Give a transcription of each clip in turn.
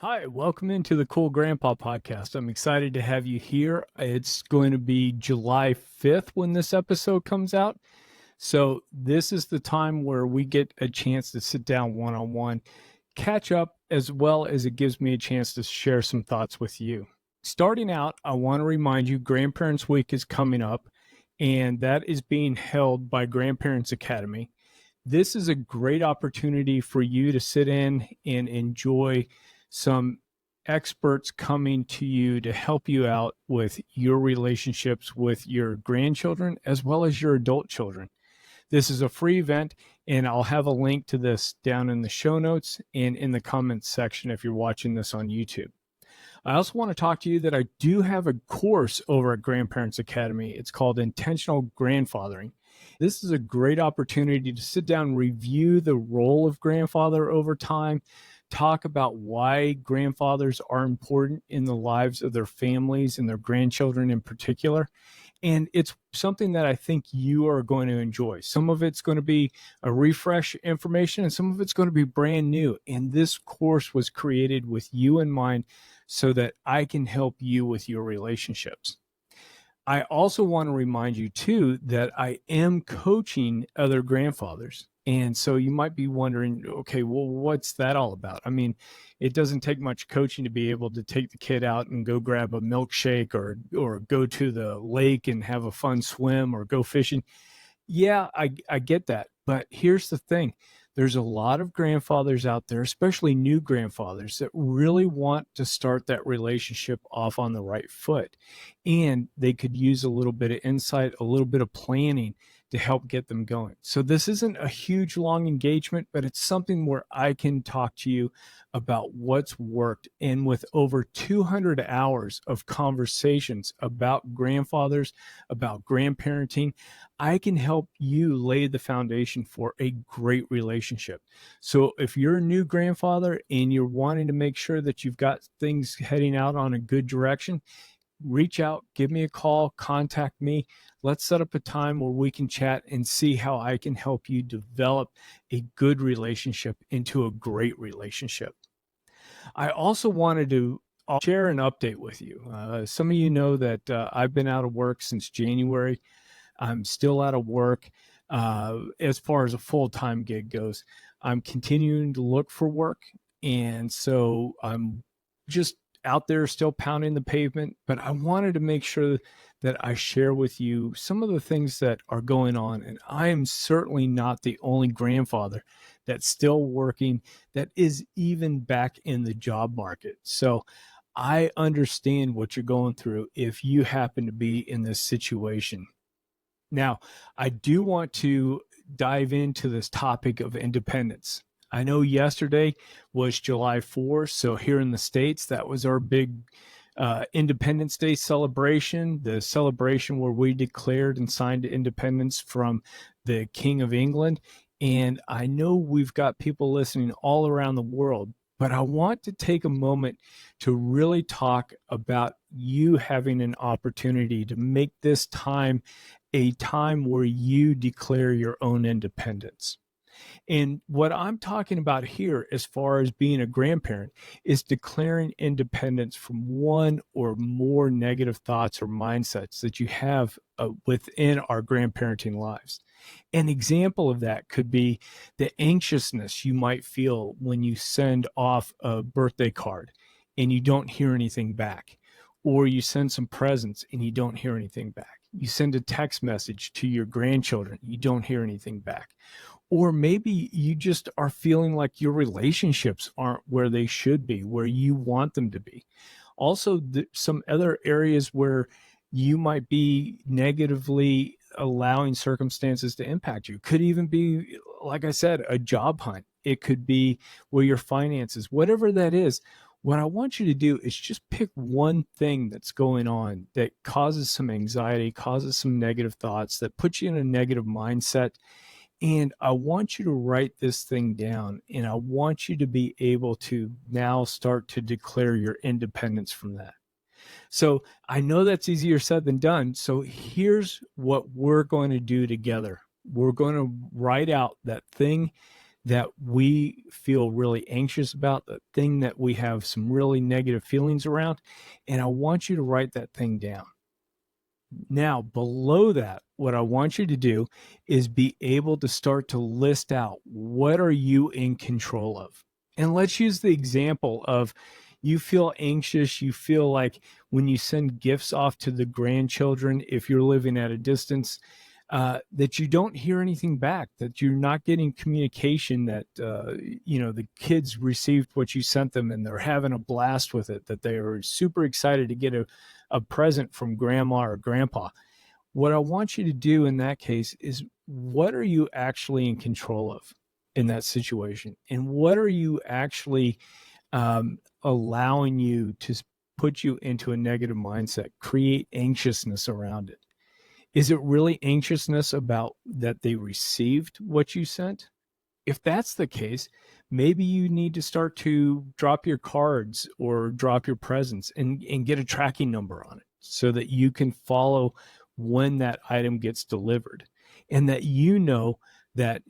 Hi, welcome into the Cool Grandpa podcast. I'm excited to have you here. It's going to be July 5th when this episode comes out. So, this is the time where we get a chance to sit down one on one, catch up, as well as it gives me a chance to share some thoughts with you. Starting out, I want to remind you Grandparents Week is coming up, and that is being held by Grandparents Academy. This is a great opportunity for you to sit in and enjoy some experts coming to you to help you out with your relationships with your grandchildren as well as your adult children. This is a free event, and I'll have a link to this down in the show notes and in the comments section if you're watching this on YouTube. I also want to talk to you that I do have a course over at Grandparents Academy. It's called Intentional Grandfathering. This is a great opportunity to sit down and review the role of grandfather over time, talk about why grandfathers are important in the lives of their families and their grandchildren in particular. And it's something that I think you are going to enjoy. Some of it's going to be a refresh information and some of it's going to be brand new. And this course was created with you in mind so that I can help you with your relationships. I also want to remind you too that I am coaching other grandfathers. And so you might be wondering, okay, well, what's that all about? I mean, it doesn't take much coaching to be able to take the kid out and go grab a milkshake or go to the lake and have a fun swim or go fishing. Yeah, I get that. But here's the thing. There's a lot of grandfathers out there, especially new grandfathers, that really want to start that relationship off on the right foot. And they could use a little bit of insight, a little bit of planning to help get them going. So this isn't a huge, long engagement, but it's something where I can talk to you about what's worked. And with over 200 hours of conversations about grandfathers, about grandparenting, I can help you lay the foundation for a great relationship. So if you're a new grandfather and you're wanting to make sure that you've got things heading out on a good direction, reach out, give me a call, contact me. Let's set up a time where we can chat and see how I can help you develop a good relationship into a great relationship. I also wanted to share an update with you. Some of you know that I've been out of work since January. I'm still out of work as far as a full-time gig goes. I'm continuing to look for work. And so I'm just out there still pounding the pavement, but I wanted to make sure that I share with you some of the things that are going on. And I am certainly not the only grandfather that's still working, that is even back in the job market. So I understand what you're going through if you happen to be in this situation. Now, I do want to dive into this topic of independence. I know yesterday was July 4th. So here in the States, that was our big Independence Day celebration, the celebration where we declared and signed independence from the King of England. And I know we've got people listening all around the world, but I want to take a moment to really talk about you having an opportunity to make this time a time where you declare your own independence. And what I'm talking about here, as far as being a grandparent, is declaring independence from one or more negative thoughts or mindsets that you have within our grandparenting lives. An example of that could be the anxiousness you might feel when you send off a birthday card and you don't hear anything back, or you send some presents and you don't hear anything back. You send a text message to your grandchildren, you don't hear anything back. Or maybe you just are feeling like your relationships aren't where they should be, where you want them to be. Also, some other areas where you might be negatively allowing circumstances to impact you. Could even be, like I said, a job hunt. It could be where your finances, whatever that is. What I want you to do is just pick one thing that's going on that causes some anxiety, causes some negative thoughts, that puts you in a negative mindset. And I want you to write this thing down, and I want you to be able to now start to declare your independence from that. So I know that's easier said than done. So here's what we're going to do together. We're going to write out that thing that we feel really anxious about, the thing that we have some really negative feelings around, and I want you to write that thing down. Now, below that, what I want you to do is be able to start to list out what are you in control of. And let's use the example of you feel anxious, you feel like when you send gifts off to the grandchildren, if you're living at a distance, that you don't hear anything back, that you're not getting communication, that the kids received what you sent them and they're having a blast with it, that they are super excited to get a present from grandma or grandpa. What I want you to do in that case is, what are you actually in control of in that situation? And what are you actually allowing you to put you into a negative mindset, create anxiousness around it? Is it really anxiousness about that they received what you sent? If that's the case, maybe you need to start to drop your cards or drop your presents and get a tracking number on it so that you can follow when that item gets delivered. And that that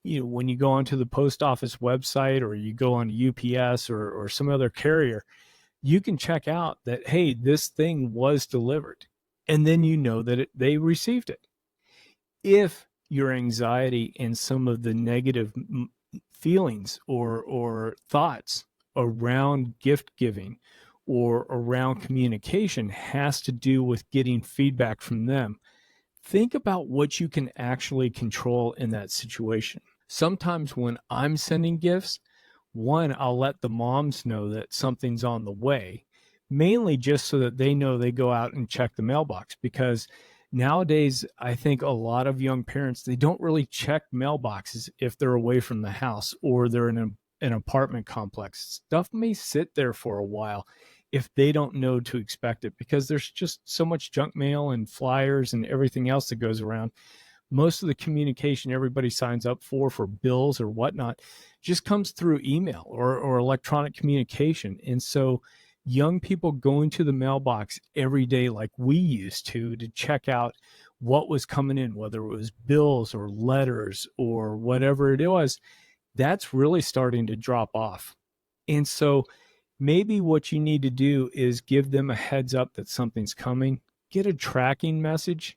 when you go onto the post office website or you go on UPS or some other carrier, you can check out that, hey, this thing was delivered. And then that they received it. If your anxiety and some of the negative feelings or thoughts around gift giving or around communication has to do with getting feedback from them, think about what you can actually control in that situation. Sometimes when I'm sending gifts, one, I'll let the moms know that something's on the way, mainly just so that they know they go out and check the mailbox. Because nowadays, I think a lot of young parents, they don't really check mailboxes if they're away from the house or they're in an apartment complex. Stuff may sit there for a while if they don't know to expect it, because there's just so much junk mail and flyers and everything else that goes around. Most of the communication everybody signs up for bills or whatnot, just comes through email or electronic communication. And so young people going to the mailbox every day like we used to check out what was coming in, whether it was bills or letters or whatever it was, that's really starting to drop off. And so maybe what you need to do is give them a heads up that something's coming, get a tracking message,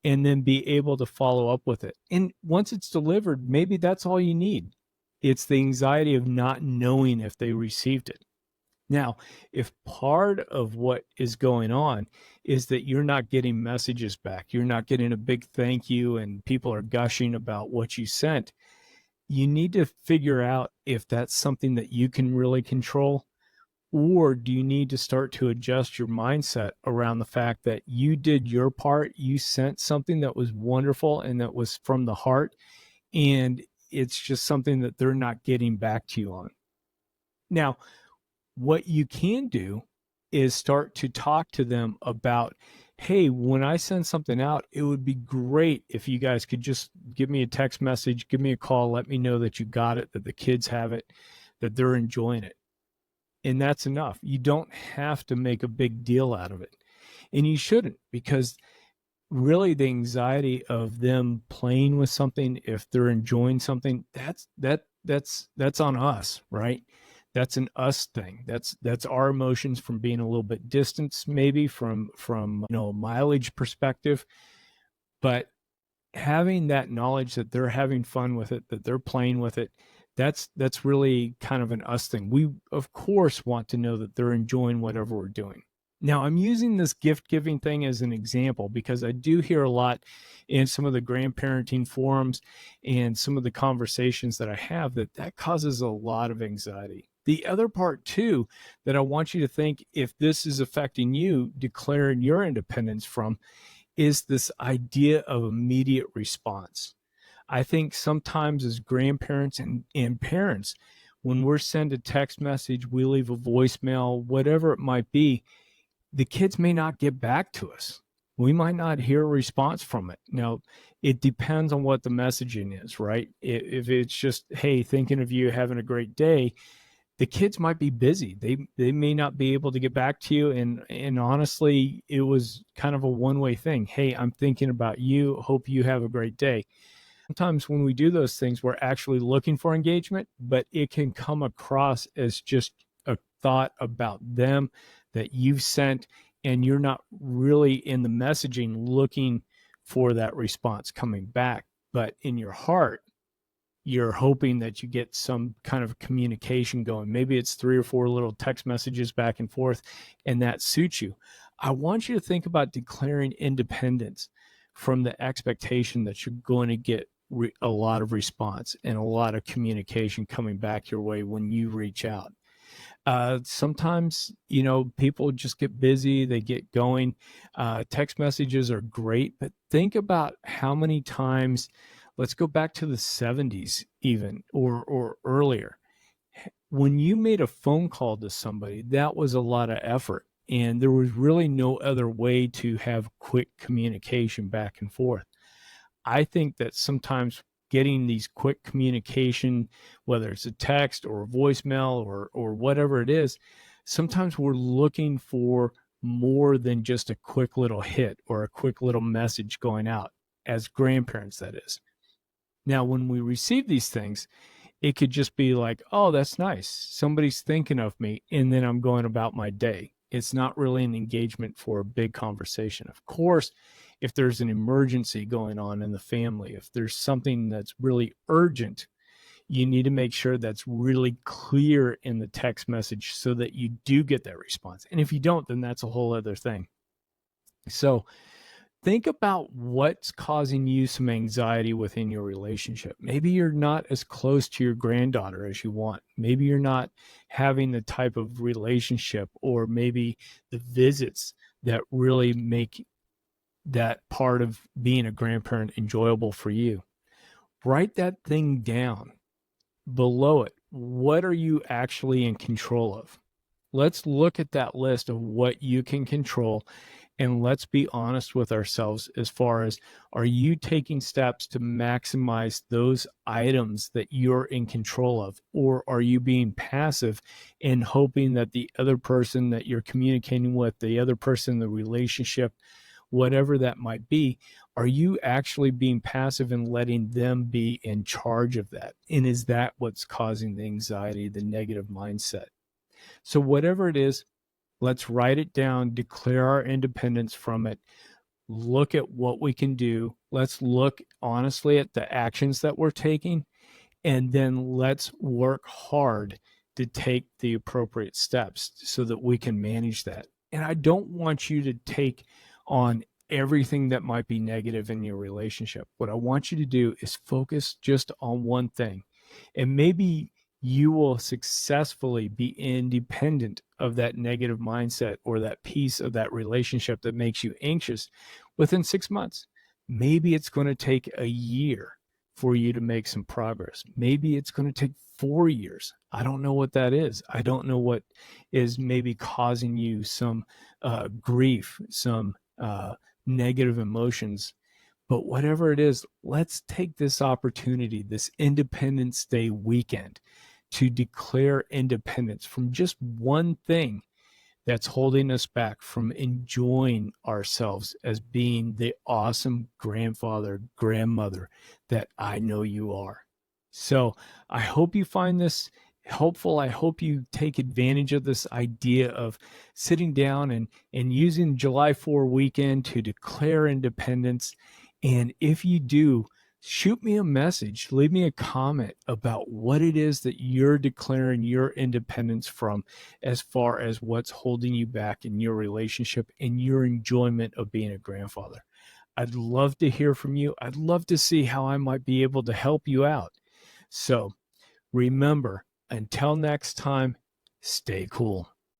and then be able to follow up with it. And once it's delivered, maybe that's all you need. It's the anxiety of not knowing if they received it. Now, if part of what is going on is that you're not getting messages back, you're not getting a big thank you, and people are gushing about what you sent, you need to figure out if that's something that you can really control, or do you need to start to adjust your mindset around the fact that you did your part, you sent something that was wonderful and that was from the heart, and it's just something that they're not getting back to you on. Now, what you can do is start to talk to them about, hey, when I send something out, it would be great if you guys could just give me a text message, give me a call, let me know that you got it, that the kids have it, that they're enjoying it. And that's enough. You don't have to make a big deal out of it. And you shouldn't, because really the anxiety of them playing with something, if they're enjoying something, that's on us, right? That's an us thing. That's our emotions from being a little bit distanced, maybe from a mileage perspective. But having that knowledge that they're having fun with it, that they're playing with it, that's really kind of an us thing. We, of course, want to know that they're enjoying whatever we're doing. Now, I'm using this gift giving thing as an example because I do hear a lot in some of the grandparenting forums and some of the conversations that I have that causes a lot of anxiety. The other part, too, that I want you to think, if this is affecting you, declaring your independence from, is this idea of immediate response. I think sometimes as grandparents and parents, when we're sent a text message, we leave a voicemail, whatever it might be, the kids may not get back to us. We might not hear a response from it. Now, it depends on what the messaging is, right? If it's just, hey, thinking of you, having a great day, the kids might be busy. They may not be able to get back to you. And honestly, it was kind of a one-way thing. Hey, I'm thinking about you. Hope you have a great day. sometimes when we do those things, we're actually looking for engagement, but it can come across as just a thought about them that you've sent, and you're not really in the messaging looking for that response coming back. But in your heart, you're hoping that you get some kind of communication going. Maybe it's 3 or 4 little text messages back and forth, and that suits you. I want you to think about declaring independence from the expectation that you're going to get a lot of response and a lot of communication coming back your way when you reach out. Sometimes, people just get busy, they get going. Text messages are great, but think about how many times, let's go back to the 70s even, or earlier. When you made a phone call to somebody, that was a lot of effort. And there was really no other way to have quick communication back and forth. I think that sometimes getting these quick communication, whether it's a text or a voicemail or whatever it is, sometimes we're looking for more than just a quick little hit or a quick little message going out, as grandparents, that is. Now, when we receive these things, it could just be like, oh, that's nice, somebody's thinking of me, and then I'm going about my day. It's not really an engagement for a big conversation. Of course, if there's an emergency going on in the family, if there's something that's really urgent, you need to make sure that's really clear in the text message so that you do get that response. And if you don't, then that's a whole other thing. So think about what's causing you some anxiety within your relationship. Maybe you're not as close to your granddaughter as you want. Maybe you're not having the type of relationship, or maybe the visits that really make that part of being a grandparent enjoyable for you. Write that thing down. Below it, what are you actually in control of? Let's look at that list of what you can control, and let's be honest with ourselves as far as, are you taking steps to maximize those items that you're in control of? Or are you being passive and hoping that the other person that you're communicating with, the other person in the relationship, whatever that might be, are you actually being passive and letting them be in charge of that? And is that what's causing the anxiety, the negative mindset? So whatever it is, let's write it down, declare our independence from it, look at what we can do. Let's look honestly at the actions that we're taking, and then let's work hard to take the appropriate steps so that we can manage that. And I don't want you to take on everything that might be negative in your relationship. What I want you to do is focus just on one thing. And maybe you will successfully be independent of that negative mindset or that piece of that relationship that makes you anxious within 6 months. Maybe it's going to take a year for you to make some progress. Maybe it's going to take 4 years. I don't know what that is. I don't know what is maybe causing you some grief, some negative emotions. But whatever it is, let's take this opportunity, this Independence Day weekend, to declare independence from just one thing that's holding us back from enjoying ourselves as being the awesome grandfather, grandmother that I know you are. So I hope you find this helpful. I hope you take advantage of this idea of sitting down and using July 4 weekend to declare independence. And if you do, shoot me a message, leave me a comment about what it is that you're declaring your independence from, as far as what's holding you back in your relationship and your enjoyment of being a grandfather. I'd love to hear from you. I'd love to see how I might be able to help you out. So remember, until next time, stay cool.